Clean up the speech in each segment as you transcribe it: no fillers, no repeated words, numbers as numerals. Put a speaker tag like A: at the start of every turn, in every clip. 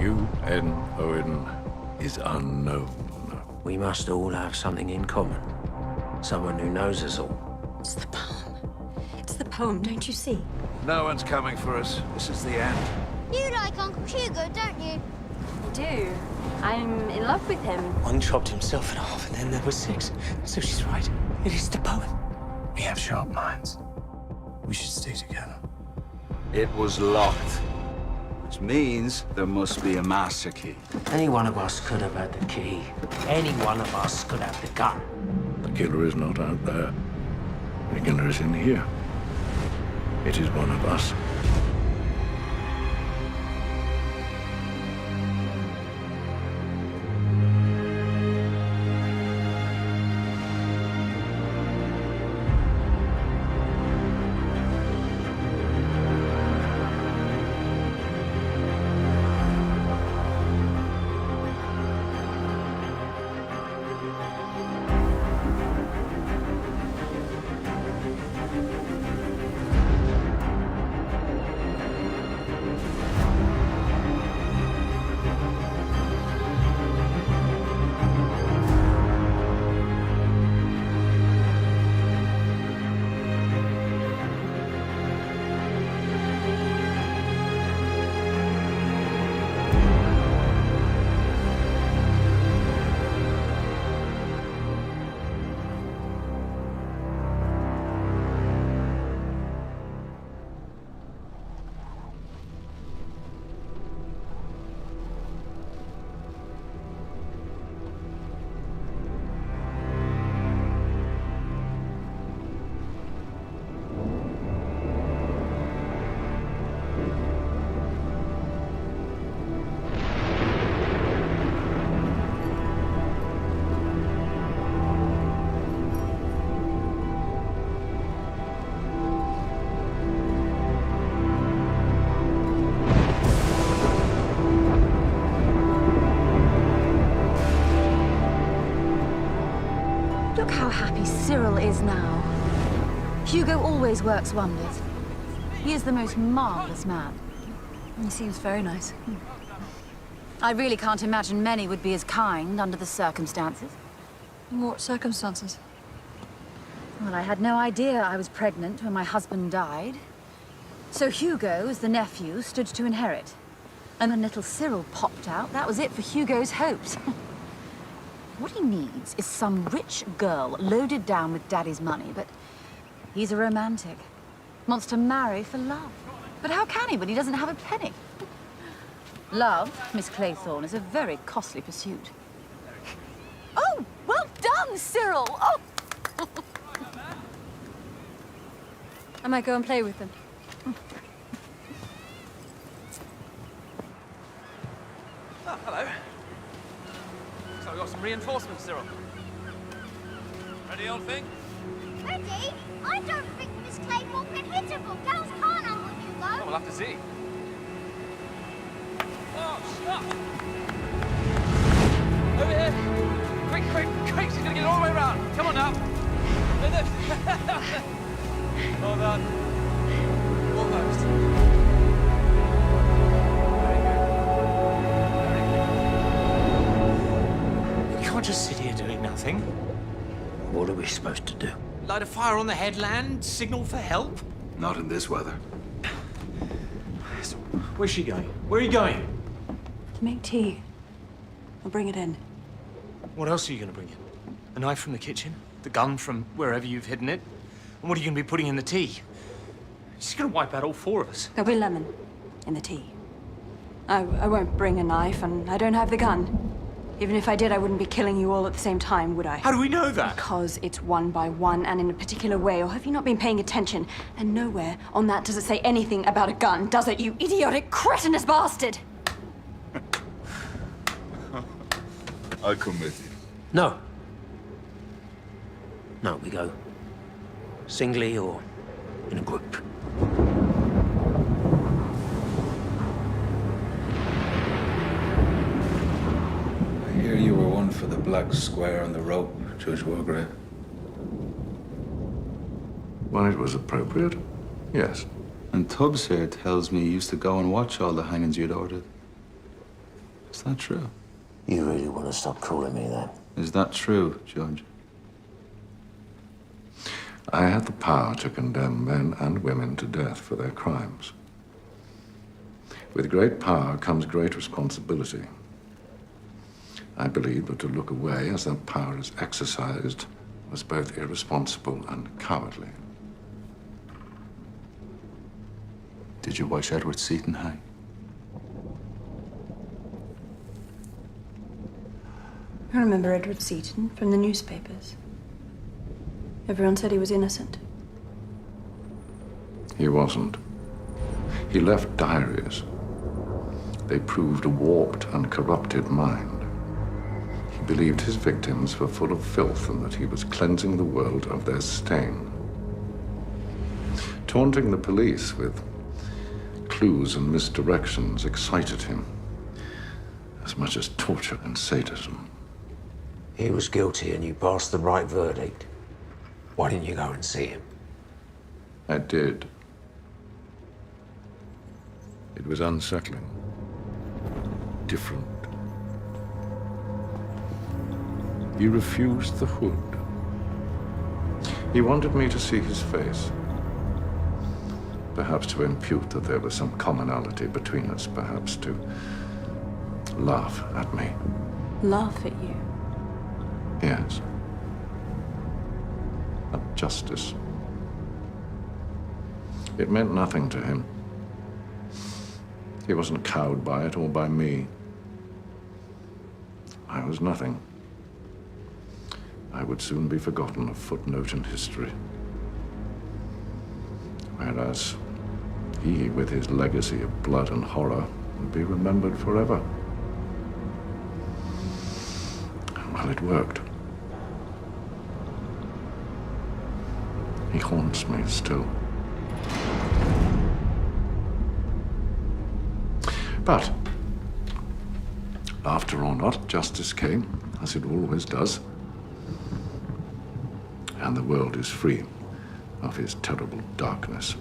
A: Owen, is unknown.
B: We must all have something in common. Someone who knows us all.
C: It's the poem. It's the poem, don't you see?
A: No one's coming for us. This is the end.
D: You like Uncle Hugo, don't you?
C: I do. I'm in love with him.
B: One chopped himself in half, and then there were 6. So she's right. It is the poem.
E: We have sharp minds. We should stay together.
A: It was locked, which means there must be a master key.
B: Any one of us could have had the key. Any one of us could have the gun.
A: The killer is not out there. The killer is in here. It is one of us.
F: Look how happy Cyril is now. Hugo always works wonders. He is the most marvelous man.
C: He seems very nice.
F: I really can't imagine many would be as kind under the circumstances.
C: What circumstances?
F: Well, I had no idea I was pregnant when my husband died. So Hugo, as the nephew, stood to inherit. And when little Cyril popped out, that was it for Hugo's hopes. What he needs is some rich girl loaded down with Daddy's money, but he's a romantic. Wants to marry for love. But how can he when he doesn't have a penny? Love, Miss Claythorne, is a very costly pursuit. Oh, well done, Cyril! Oh!
C: I might go and play with them.
G: Oh, hello. So we got some reinforcements, Cyril. Ready, old thing?
D: Ready? I don't think Miss Claythorne can hit a ball. Girls can't, Uncle Hugo.
G: Oh, we'll have to see. Oh, stop! Over here! Quick, quick, quick! She's gonna get all the way around. Come on now. Well done. Almost.
B: You can't just sit here doing nothing. What are we supposed to do?
E: Light a fire on the headland, signal for help?
A: Not in this weather.
E: So, where's she going? Where are you going?
C: To make tea. I'll bring it in.
E: What else are you going to bring in? A knife from the kitchen? The gun from wherever you've hidden it? And what are you going to be putting in the tea? She's going to wipe out all 4 of us.
C: There'll be lemon in the tea. I won't bring a knife, and I don't have the gun. Even if I did, I wouldn't be killing you all at the same time, would I?
E: How do we know that?
C: Because it's one by one and in a particular way, or have you not been paying attention? And nowhere on that does it say anything about a gun, does it, you idiotic, cretinous bastard?
A: I'll come with you.
B: No. No, we go singly or in a group.
H: I hear you were one for the black square on the rope, Judge Wargrave.
A: When it was appropriate, yes.
H: And Tubbs here tells me you used to go and watch all the hangings you'd ordered. Is that true?
B: You really want to stop calling me that?
H: Is that true, Judge?
A: I had the power to condemn men and women to death for their crimes. With great power comes great responsibility. I believe that to look away as that power is exercised was both irresponsible and cowardly.
H: Did you watch Edward Seaton hang?
C: I remember Edward Seaton from the newspapers. Everyone said he was innocent.
A: He wasn't. He left diaries. They proved a warped and corrupted mind. He believed his victims were full of filth and that he was cleansing the world of their stain. Taunting the police with clues and misdirections excited him as much as torture and sadism.
B: He was guilty and you passed the right verdict. Why didn't you go and see him?
A: I did. It was unsettling. Different. He refused the hood. He wanted me to see his face. Perhaps to impute that there was some commonality between us, perhaps to laugh at me.
C: Laugh at you?
A: Yes. At justice. It meant nothing to him. He wasn't cowed by it or by me. I was nothing. I would soon be forgotten, a footnote in history. Whereas he, with his legacy of blood and horror, would be remembered forever. Well, it worked. He haunts me still. But, after or not, justice came, as it always does. And the world is free of his terrible darkness.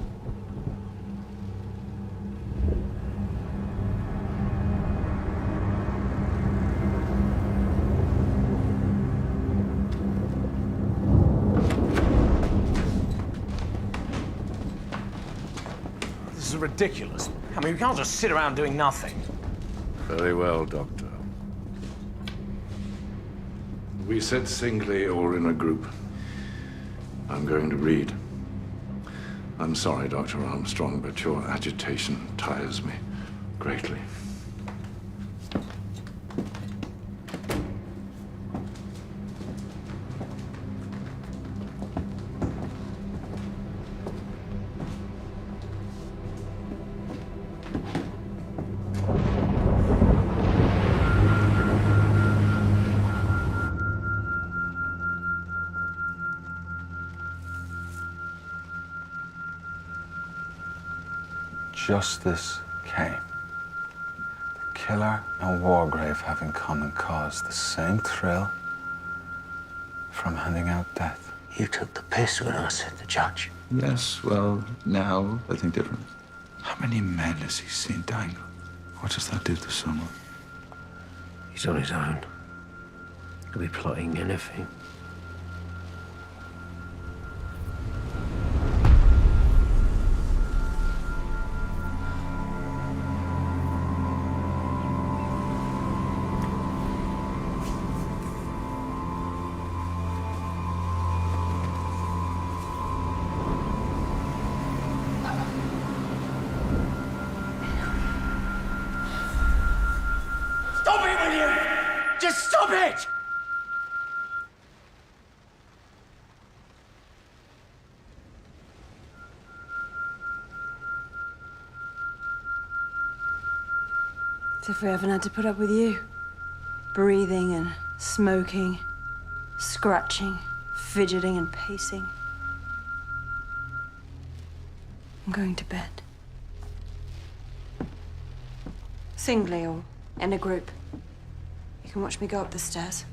E: This is ridiculous. I mean, we can't just sit around doing nothing.
A: Very well, Doctor. We sit singly or in a group. I'm going to read. I'm sorry, Dr. Armstrong, but your agitation tires me greatly.
H: Justice came. The killer and Wargrave have in common cause the same thrill from handing out death.
B: You took the piss when I said the judge.
H: Yes, well, now I think different. How many men has he seen dangle? What does that do to someone?
B: He's on his own. He'll be plotting anything.
E: Stop it, will you? Just stop it!
C: As if we haven't had to put up with you. Breathing and smoking, scratching, fidgeting and pacing. I'm going to bed. Singly or in a group. You can watch me go up the stairs.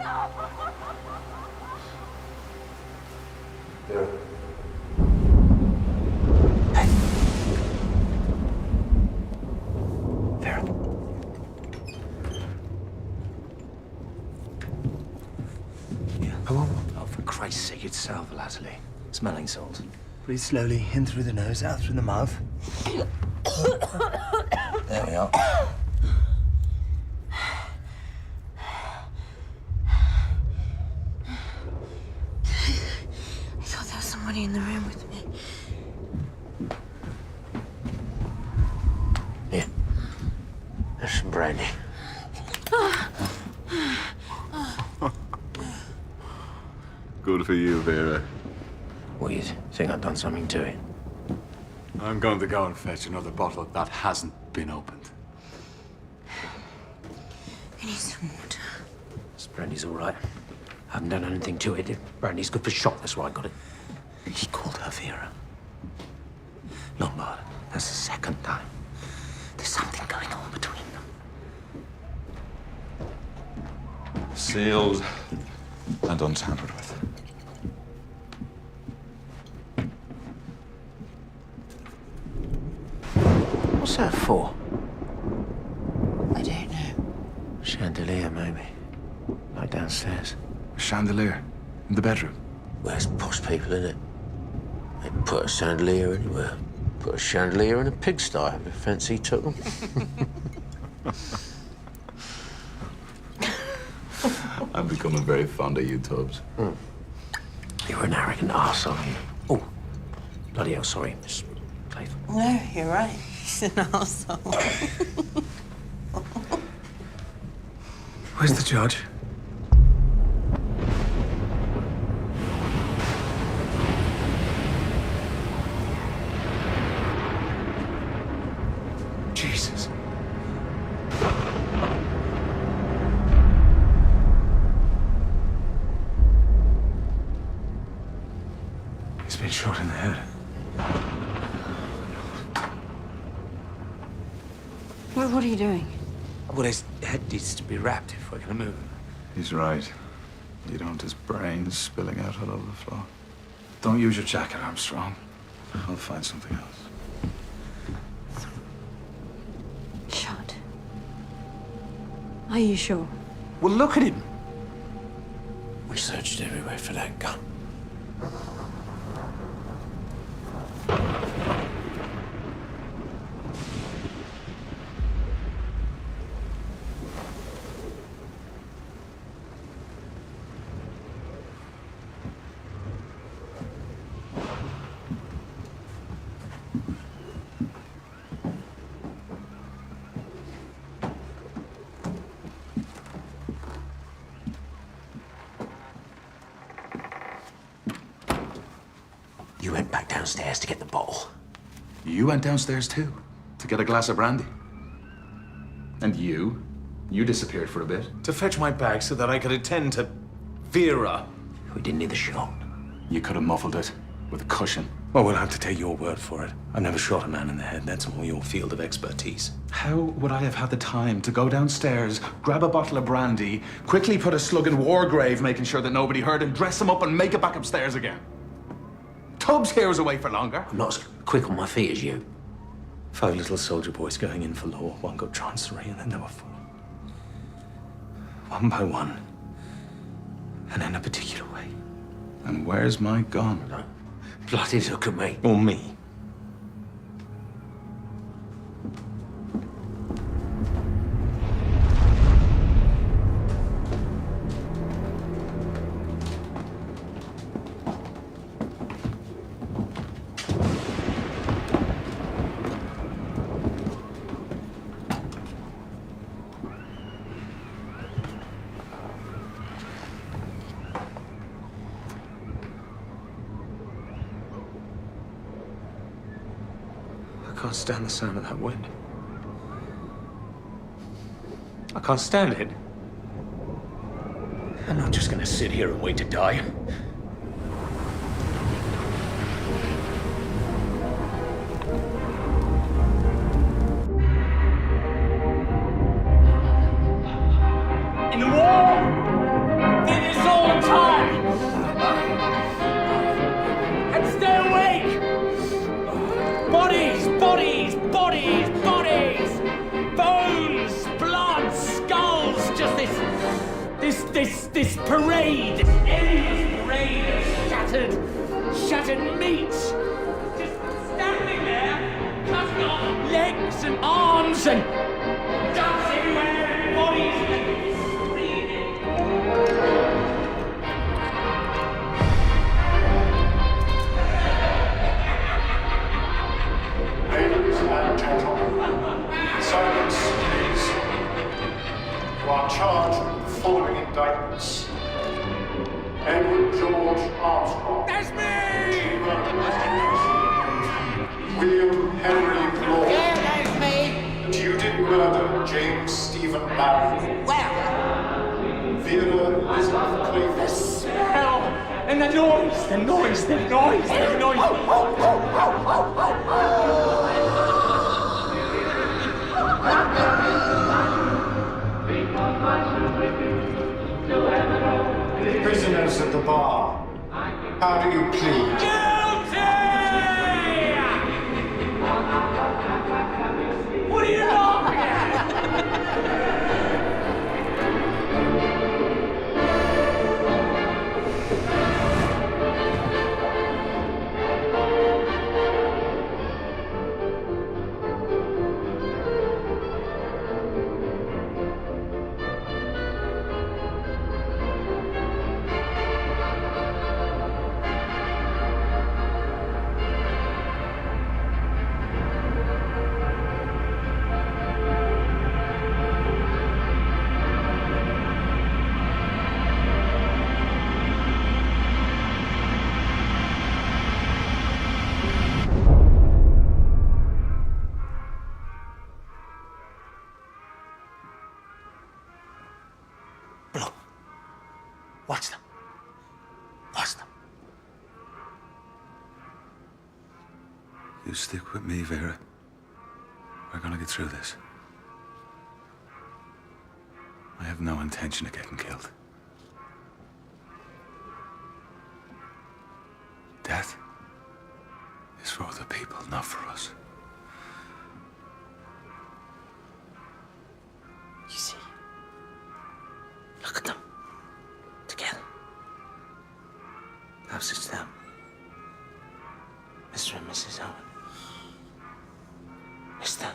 B: Vera. Hey. Vera.
E: Yeah. Oh, for Christ's sake, it's sal volatile. Smelling salts.
I: Breathe slowly, in through the nose, out through the mouth. There we are.
C: I thought there was somebody in the room with me.
B: Here. There's some brandy.
H: Good for you, Vera.
B: What do you think I've done something to it?
H: I'm going to go and fetch another bottle that hasn't been opened.
C: I need some water.
B: This brandy's all right. I haven't done anything to it. Brandy's good for shock, that's why I got it.
I: He called her Vera.
B: Lombard, that's the second time. There's something going on between them.
H: Sealed and untampered with.
B: What's that for?
C: I don't know.
B: Chandelier, maybe. Like downstairs.
H: A chandelier in the bedroom.
B: Where's posh people in it? They put a chandelier anywhere. Put a chandelier in a pigsty if the fancy took them.
H: I'm becoming very fond of you, Tubbs.
B: You're an arrogant arse, aren't you? Oh, bloody hell, sorry, Miss Clayton.
C: No, you're right. He's an arsehole.
I: Where's the judge?
E: Jesus.
I: He's been shot in the head.
C: What are you doing?
E: Well, his head needs to be wrapped if we're going to move him.
H: He's right. You don't want his brains spilling out all over the floor. Don't use your jacket, Armstrong. I'll find something else.
C: Shot. Are you sure?
E: Well, look at him.
B: We searched everywhere for that gun. You went back downstairs to get the bottle.
H: You went downstairs too, to get a glass of brandy. And you disappeared for a bit.
E: To fetch my bag so that I could attend to Vera.
B: We didn't need the shot.
H: You could have muffled it with a cushion.
I: Well, we'll have to take your word for it. I've never shot a man in the head. That's more your field of expertise.
H: How would I have had the time to go downstairs, grab a bottle of brandy, quickly put a slug in Wargrave, making sure that nobody heard, and dress him up and make it back upstairs again? Tubbs here was away for longer.
B: I'm not as quick on my feet as you.
I: 5 little soldier boys going in for law. One got chancery, and then there were 4. One by one. And in a particular way.
H: And where's my gun?
B: No. Bloody look at me.
I: Or me.
E: I can't stand the sound of that wind. I can't stand it. I'm not just gonna sit here and wait to die. In the wall! This parade, this endless parade of shattered meat. Just standing there, cutting off legs and arms and guts everywhere and bodies and screaming.
J: Ladies and gentlemen, silence, please. You are charged with the following indictments. Edward George Armstrong.
E: That's me!
J: William Henry Law.
K: Yeah, that's me.
J: Judith murder James Stephen Barry.
K: Well,
J: Vera Elizabeth Clayton.
E: Smell and the noise.
J: Prisoners at the bar. How do you plead?
E: Guilty! What are you laughing at? Watch them. Watch them.
I: You stick with me, Vera. We're gonna get through this. I have no intention of getting killed. Death is for other people, not for us.
B: You see? Look at them. Together. Perhaps it's them. Mr. and Mrs. Owen. Mr.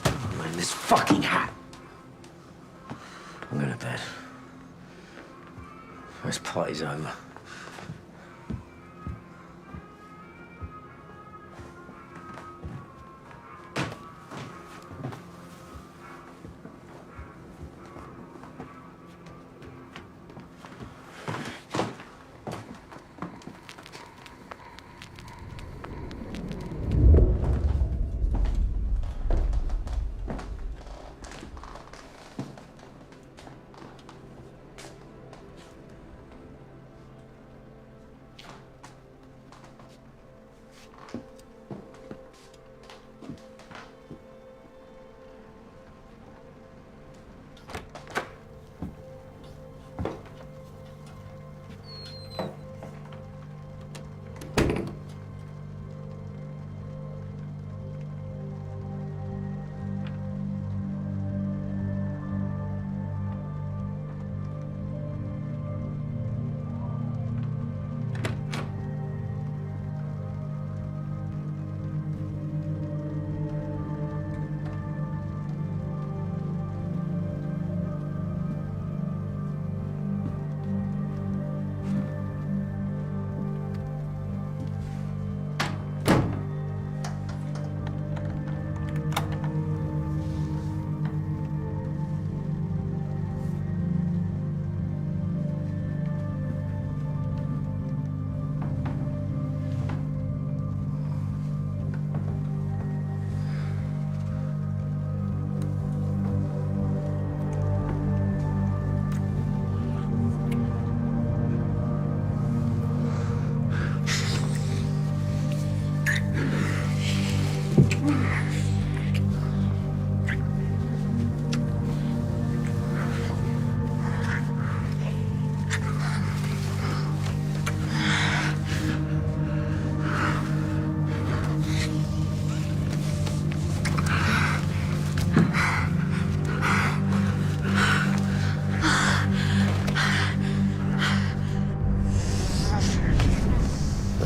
B: I'm wearing this fucking hat. I'm going to bed. This party's over.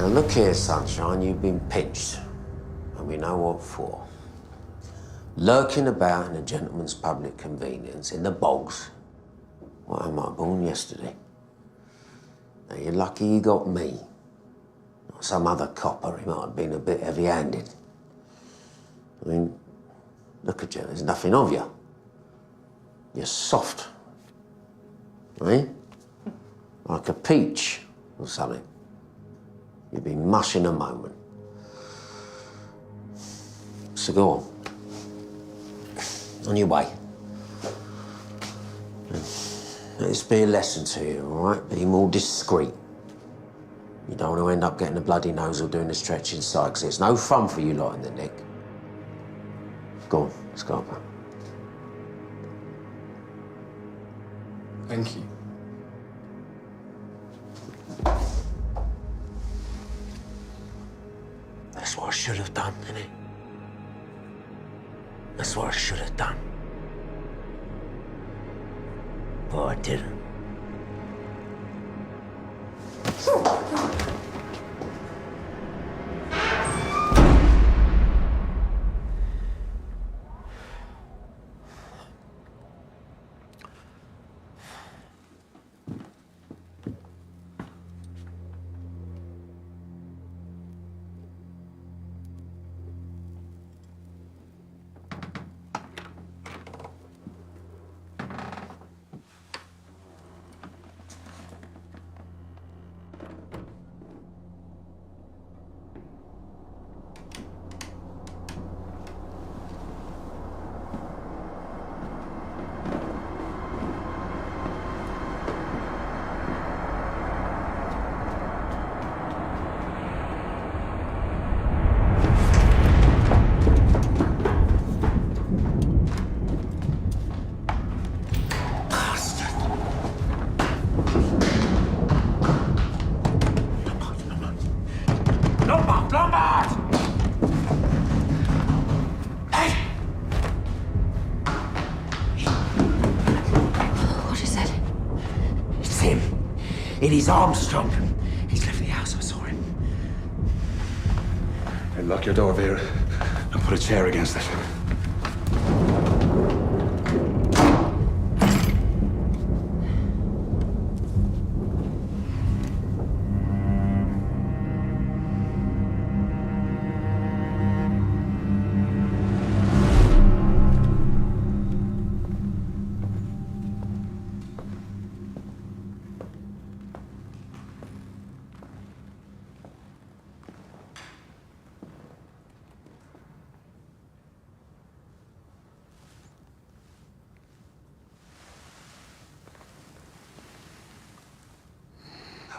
B: Now look here, Sunshine, you've been pinched, and we know what for. Lurking about in a gentleman's public convenience in the bogs. What am I born yesterday? Now you're lucky you got me. Not some other copper, he might have been a bit heavy-handed. I mean, look at you, there's nothing of you. You're soft. Eh? Like a peach or something. You'd be mush in a moment. So go on. On your way. Let this be a lesson to you, all right? Be more discreet. You don't want to end up getting a bloody nose or doing the stretch inside, because it's no fun for you lot in the neck. Go on, let's go up.
L: Thank you.
B: That's what I should have done, innit? That's what I should have done. But I didn't.
E: It is Armstrong. He's left the house, I saw him.
H: Hey, lock your door, Vera, and put a chair against it.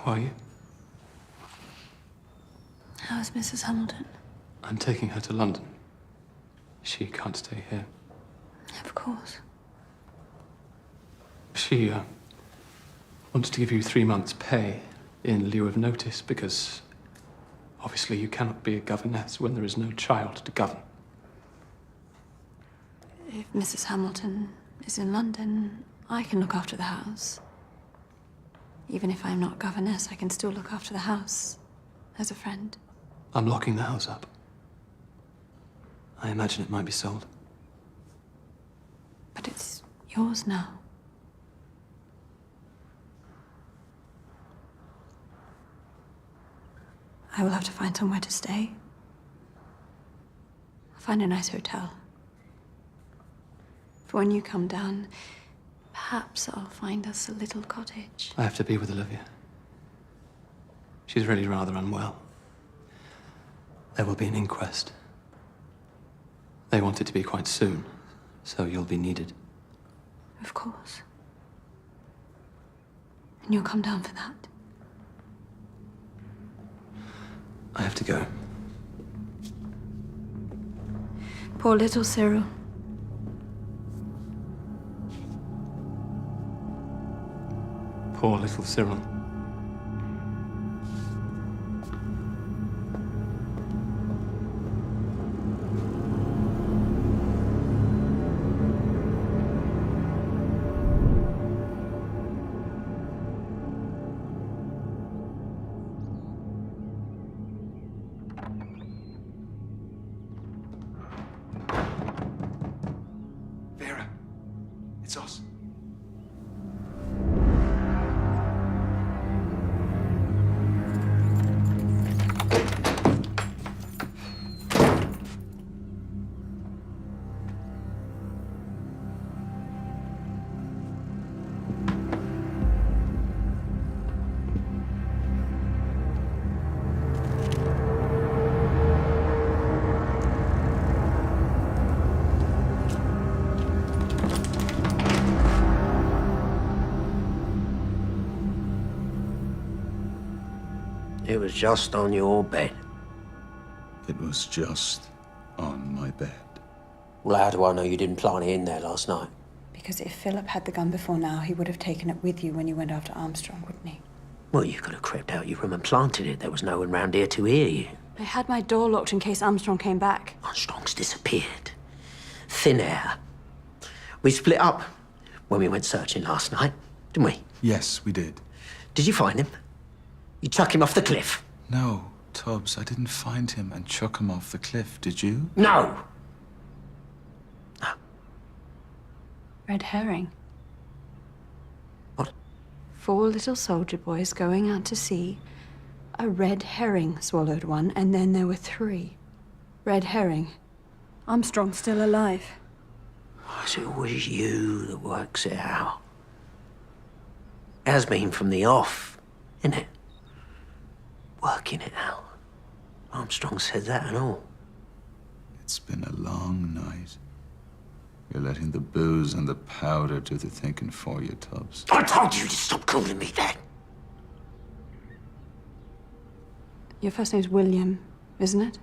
L: How are you?
C: How is Mrs. Hamilton?
L: I'm taking her to London. She can't stay here.
C: Of course.
L: She wants to give you 3 months' pay in lieu of notice because obviously you cannot be a governess when there is no child to govern.
C: If Mrs. Hamilton is in London, I can look after the house. Even if I'm not governess, I can still look after the house as a friend.
L: I'm locking the house up. I imagine it might be sold.
C: But it's yours now. I will have to find somewhere to stay. I'll find a nice hotel. For when you come down, perhaps I'll find us a little cottage.
L: I have to be with Olivia. She's really rather unwell. There will be an inquest. They want it to be quite soon, so you'll be needed.
C: Of course. And you'll come down for that.
L: I have to go.
C: Poor little Cyril.
L: Poor little Cyril.
H: Vera, it's us.
B: It was just on your bed.
I: It was just on my bed.
B: Well, how do I know you didn't plant it in there last night?
C: Because if Philip had the gun before now, he would have taken it with you when you went after Armstrong, wouldn't he?
B: Well, you could have crept out your room and planted it. There was no one round here to hear you.
C: I had my door locked in case Armstrong came back.
B: Armstrong's disappeared. Thin air. We split up when we went searching last night, didn't we?
I: Yes, we did.
B: Did you find him? You chuck him off the cliff?
I: No, Tubbs, I didn't find him and chuck him off the cliff, did you?
B: No! No.
C: Red herring.
B: What?
C: 4 little soldier boys going out to sea. A red herring swallowed one, and then there were 3. Red herring. Armstrong's still alive.
B: It's always you that works it out. It has been from the off, innit? Working it out. Armstrong said that and all.
I: It's been a long night. You're letting the booze and the powder do the thinking for you, Tubbs.
B: I told you to stop calling me that.
C: Your first name's William, isn't it?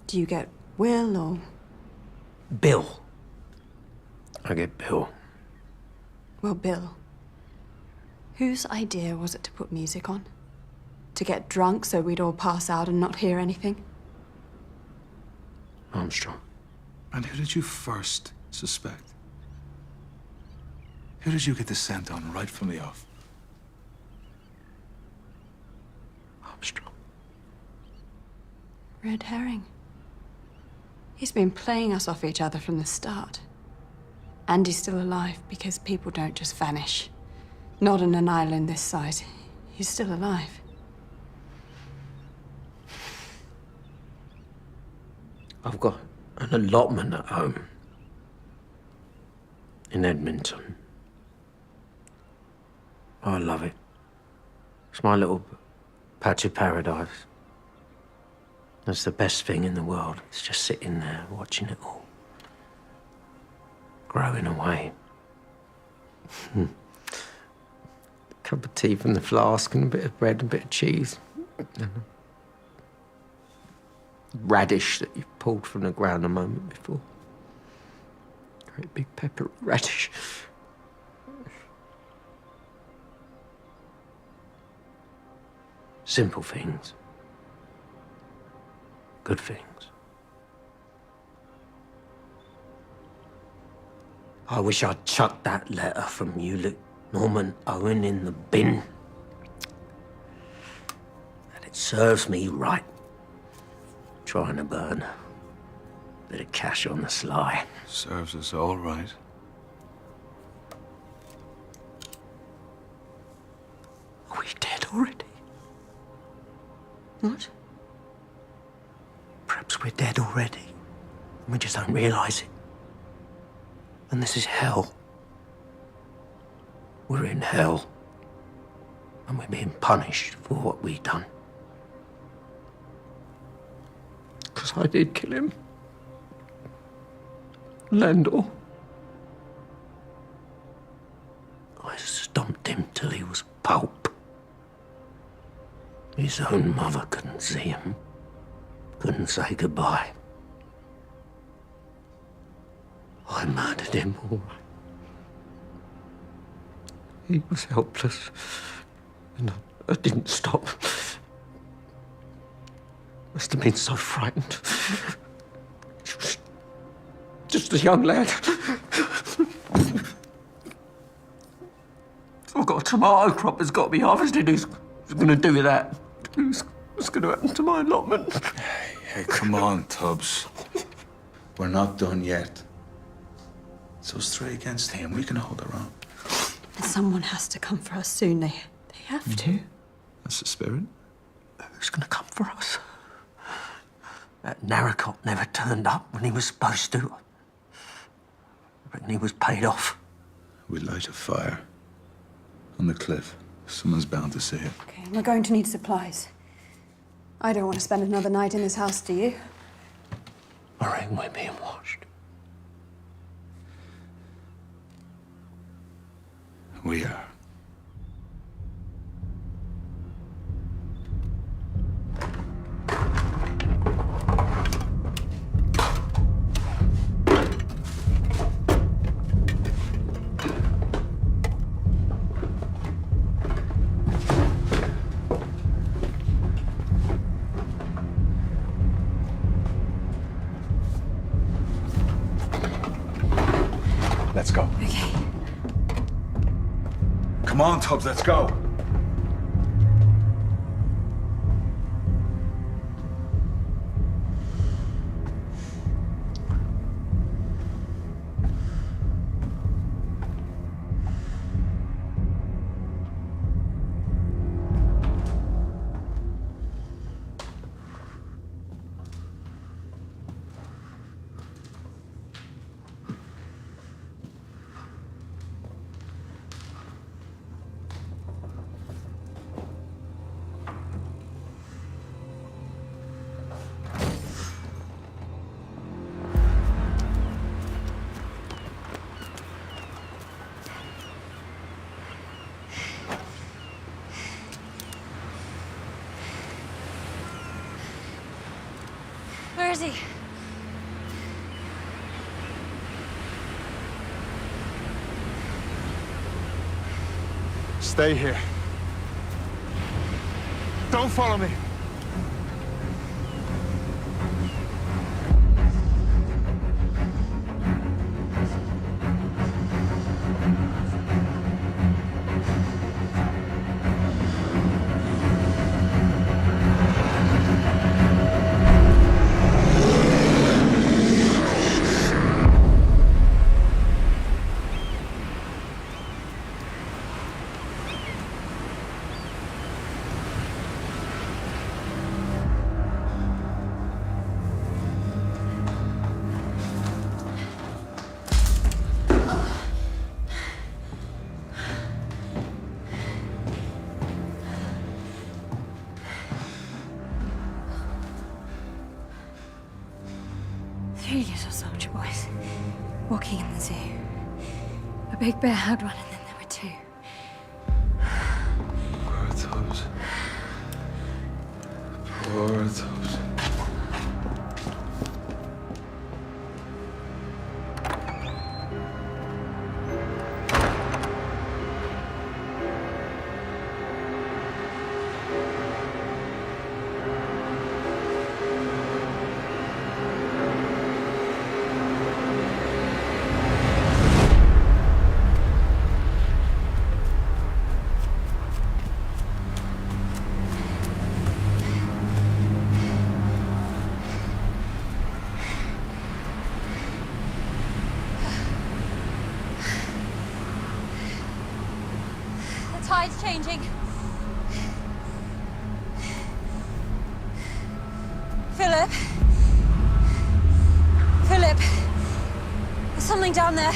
C: Do you get Will or...
B: Bill. I get Bill.
C: Well, Bill. Whose idea was it to put music on? To get drunk so we'd all pass out and not hear anything?
B: Armstrong.
I: And who did you first suspect? Who did you get the scent on right from the off?
B: Armstrong.
C: Red herring. He's been playing us off each other from the start. And he's still alive because people don't just vanish. Not on an island this size. He's still alive.
B: I've got an allotment at home. In Edmonton. I love it. It's my little patch of paradise. That's the best thing in the world. It's just sitting there, watching it all. Growing away. Cup of tea from the flask and a bit of bread and a bit of cheese. Radish that you've pulled from the ground a moment before. Great big pepper radish. Simple things. Good things. I wish I'd chucked that letter from you, Norman Owen, in the bin. And it serves me right. Trying to burn a bit of cash on the sly.
I: Serves us all right.
B: Are we dead already? What? Perhaps we're dead already. And we just don't realise it. And this is hell. We're in hell. And we're being punished for what we've done. Because I did kill him. Landor. I stomped him till he was pulp. His own mother couldn't see him. Couldn't say goodbye. I murdered him, all right. He was helpless. And I didn't stop. Must have been so frightened. He was just a young lad. I've got a tomato crop that's got to be harvested. Who's going to do with that? Who's
M: what's going to happen to my allotment.
I: Hey, come on, Tubbs. We're not done yet. It's us three against him. We can hold our own.
C: And someone has to come for us soon. They have to.
I: That's the spirit.
M: Who's going to come for us? That Narracop never turned up when he was supposed to. I reckon he was paid off.
I: We light a fire on the cliff. Someone's bound to see it.
C: Okay, we're going to need supplies. I don't want to spend another night in this house, do you?
M: I reckon we're being watched.
I: We are. Let's go.
C: Okay.
I: Come on, Tubbs, let's go.
C: Where is he?
J: Stay here. Don't follow me.
C: Three little soldier boys walking in the zoo. A big bear had one, and then there were two.
I: Poor Tubbs. Poor Tubbs.
F: The tide's changing. Philip. Philip. There's something down there.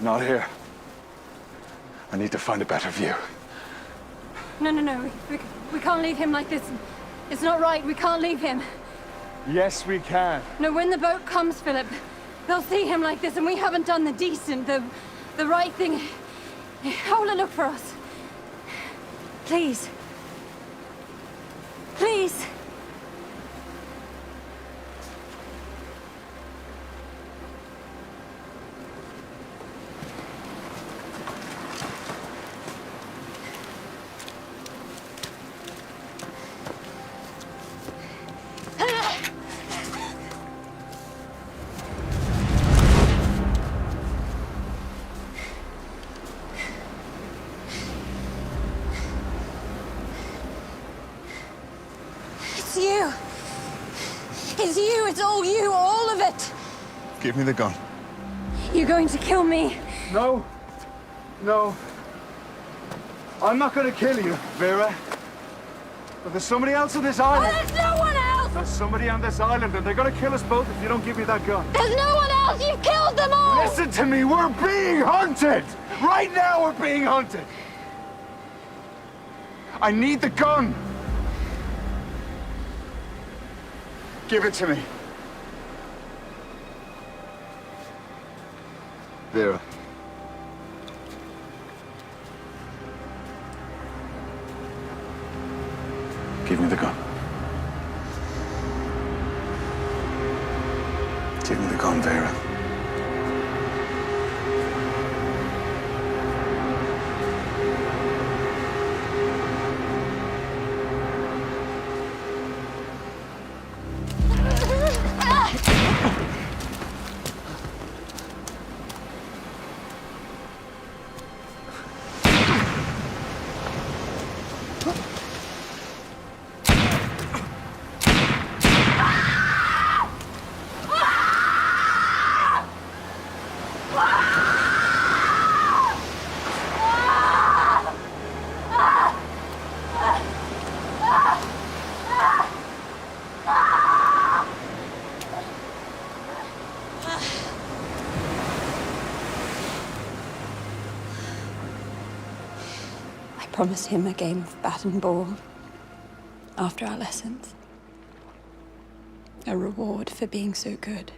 H: Not here. I need to find a better view.
F: No. We can't leave him like this. It's not right. We can't leave him.
H: Yes, we can.
F: No, when the boat comes, Philip, they'll see him like this, and we haven't done the decent, the right thing. Ola, look for us. Please. Please. It's you. It's you. It's all you. All of it.
H: Give me the gun.
F: You're going to kill me.
H: No. I'm not going to kill you, Vera. But there's somebody else on this island.
F: Oh, there's no one else!
H: There's somebody on this island, and they're going to kill us both if you don't give me that gun.
F: There's no one else! You've killed them all!
H: Listen to me, we're being hunted! Right now we're being hunted! I need the gun! Give it to me. Vera. Give me the gun. Give me the gun, Vera.
C: I promised him a game of bat and ball after our lessons. A reward for being so good.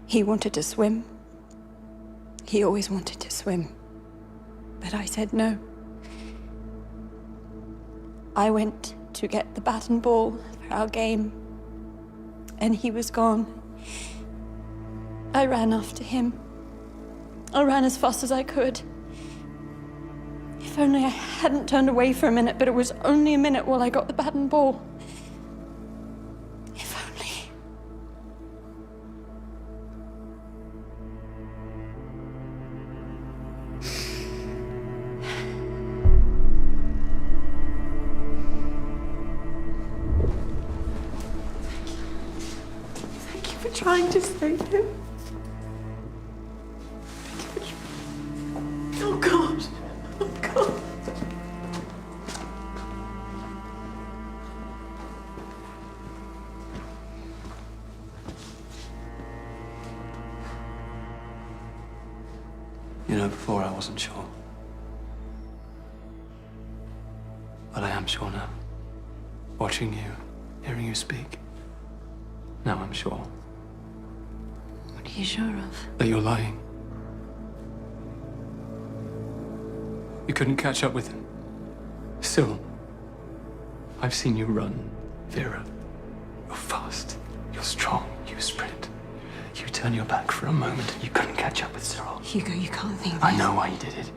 C: He wanted to swim. He always wanted to swim. But I said no. I went to get the bat and ball for our game, and he was gone. I ran after him. I ran as fast as I could. If only I hadn't turned away for a minute, but it was only a minute while I got the bat and ball. If only. Thank you for trying to save him. Thank you for... Oh, God. Oh, God.
L: You know, before I wasn't sure. But I am sure now. Watching you, hearing you speak. Now I'm sure.
C: What are you sure of?
L: That you're lying. You couldn't catch up with him. Still, I've seen you run, Vera. You're fast, you're strong, you sprint. You turn your back for a moment and you couldn't catch up with Cyril.
C: Hugo, you can't think this.
L: I know why you did it.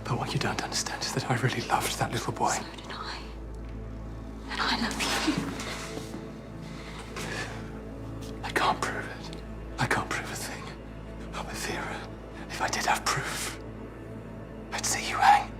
L: But what you don't understand is that I really loved that little boy.
C: So did I. And I love you.
L: I can't prove it. I can't prove a thing. Oh, but Vera, if I did have proof, I'd see you hang.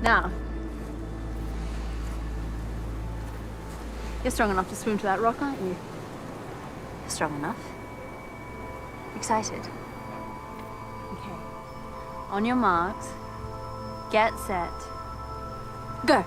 F: Now, you're strong enough to swim to that rock, aren't you? Strong enough. Excited? Okay. On your marks, get set, go.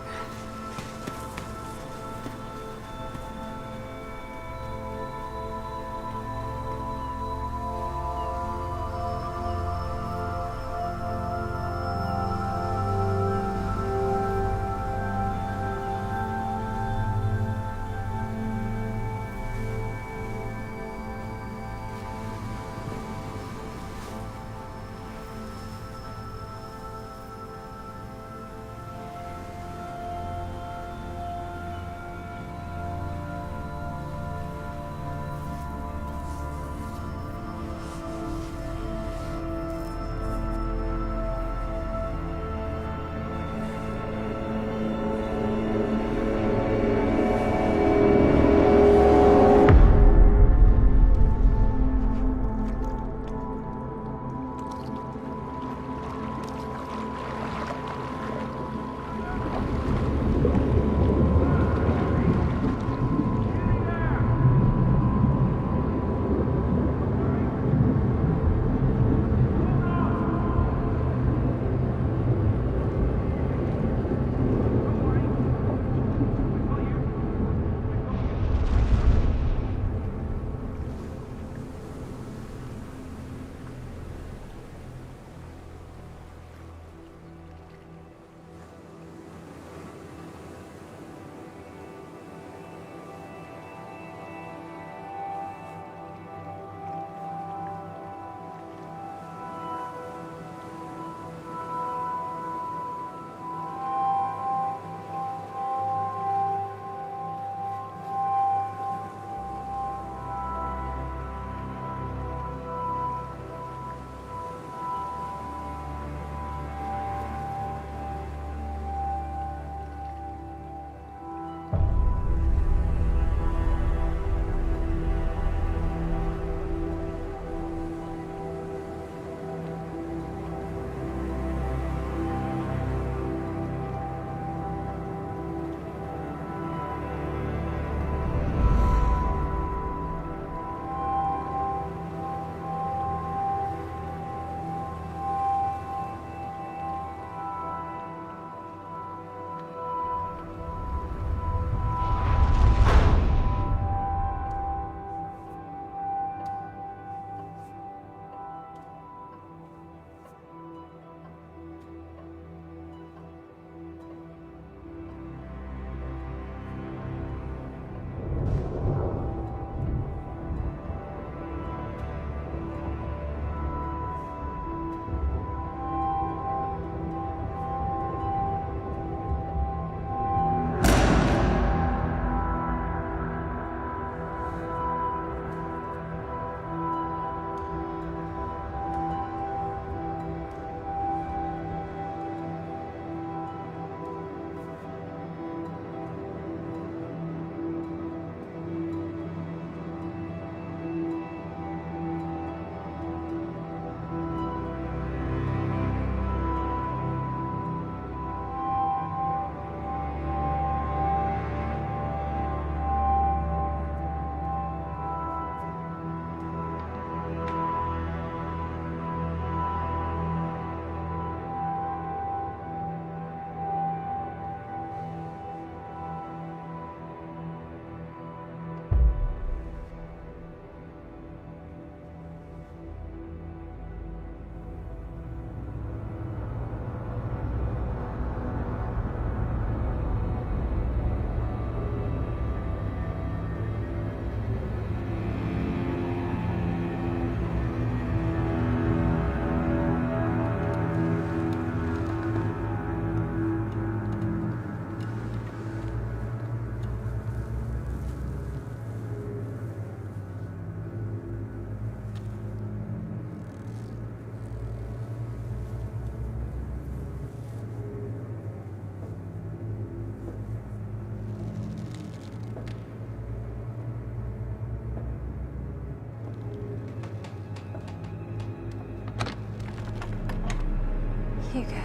F: Hugo.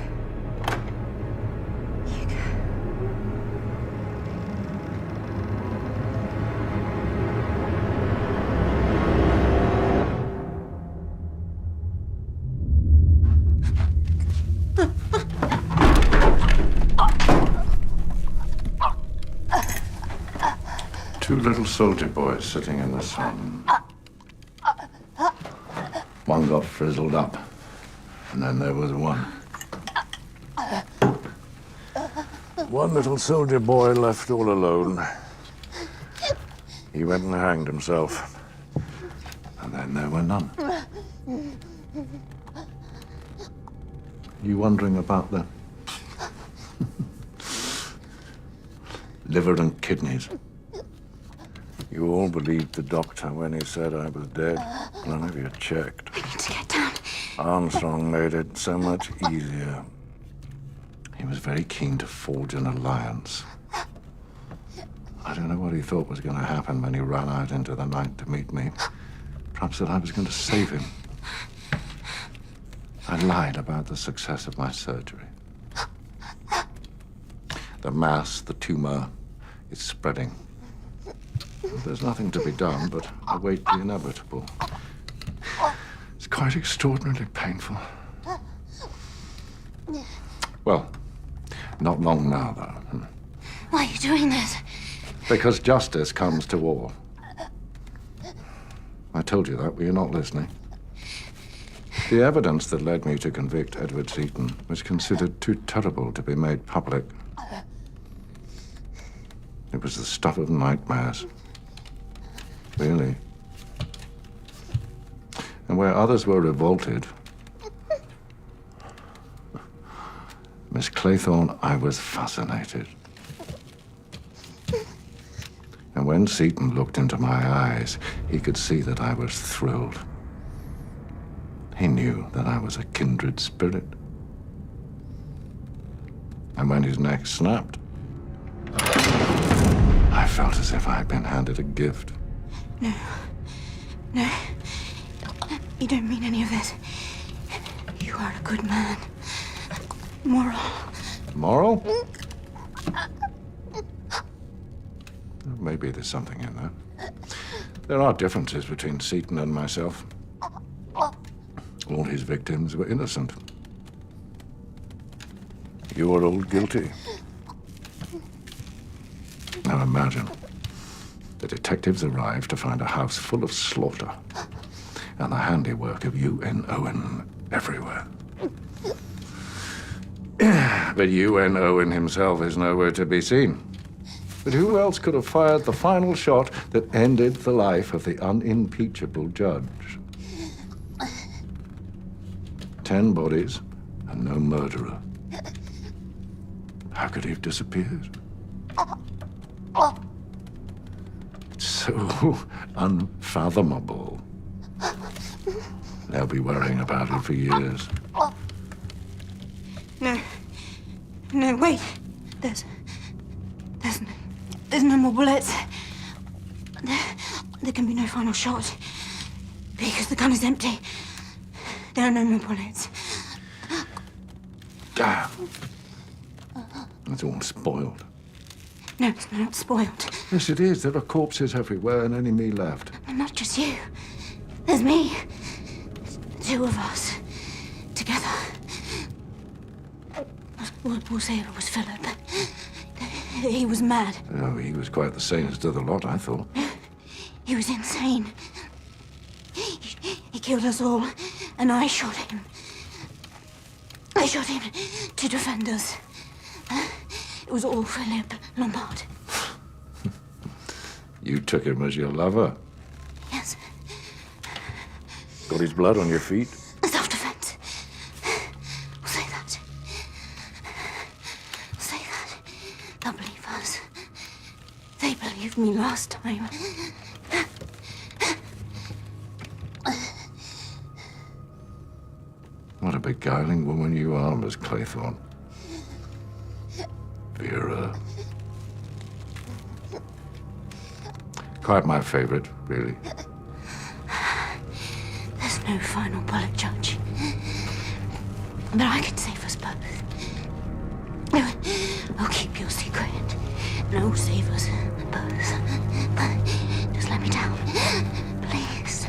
A: little soldier boys sitting in the sun. One got frizzled up, and then there was one. One little soldier boy left all alone. He went and hanged himself. And then there were none. You wondering about the liver and kidneys? You all believed the doctor when he said I was dead. None of you checked.
C: We need to get down.
A: Armstrong made it so much easier. He was very keen to forge an alliance. I don't know what he thought was going to happen when he ran out into the night to meet me. Perhaps that I was going to save him. I lied about the success of my surgery. The mass, the tumor, is spreading. There's nothing to be done but await the inevitable. It's quite extraordinarily painful. Well, not long now, though.
C: Why are you doing this?
A: Because justice comes to all. I told you that, were you not listening? The evidence that led me to convict Edward Seaton was considered too terrible to be made public. It was the stuff of nightmares. Really. And where others were revolted, Miss Claythorne, I was fascinated. And when Seaton looked into my eyes, he could see that I was thrilled. He knew that I was a kindred spirit. And when his neck snapped, I felt as if I had been handed a gift.
C: No. No. You don't mean any of this. You are a good man. Moral.
A: Moral? Maybe there's something in that. There are differences between Seaton and myself. All his victims were innocent. You were all guilty. Now imagine, the detectives arrived to find a house full of slaughter and the handiwork of UN Owen everywhere. But UN Owen himself is nowhere to be seen. But who else could have fired the final shot that ended the life of the unimpeachable judge? 10 bodies and no murderer. How could he have disappeared? It's so unfathomable. They'll be worrying about it for years.
C: No. No, wait. There's no more bullets. There can be no final shot. Because the gun is empty. There are no more bullets.
A: Damn. It's all spoiled.
C: No, it's not spoiled.
A: Yes, it is. There are corpses everywhere and only me left.
C: And not just you. There's me. The two of us. Together. We'll say it was Philip. He was mad.
A: Oh, he was quite the sanest of the lot, I thought.
C: He was insane. He killed us all, and I shot him. I shot him to defend us. It was all Philip Lombard.
A: You took him as your lover.
C: Yes.
A: Got his blood on your feet?
C: Self-defense. We'll say that. We'll say that. They'll believe us. They believed me last time.
A: What a beguiling woman you are, Miss Claythorne. Vera. Quite my favorite, really.
C: There's no final bullet, Judge. But I can save us both. I'll keep your secret, and I will save us both. Just let me down, please.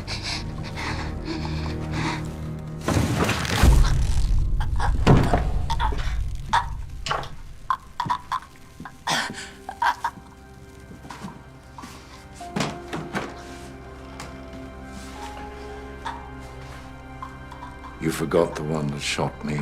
A: You forgot the one that shot me.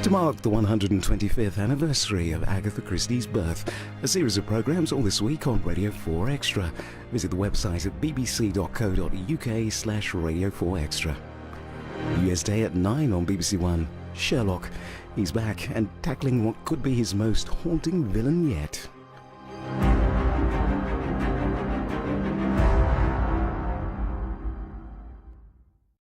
N: To mark the 125th anniversary of Agatha Christie's birth, a series of programmes all this week on Radio 4 Extra. Visit the website at bbc.co.uk/Radio 4 Extra. US Day at 9 on BBC One. Sherlock. He's back and tackling what could be his most haunting villain yet.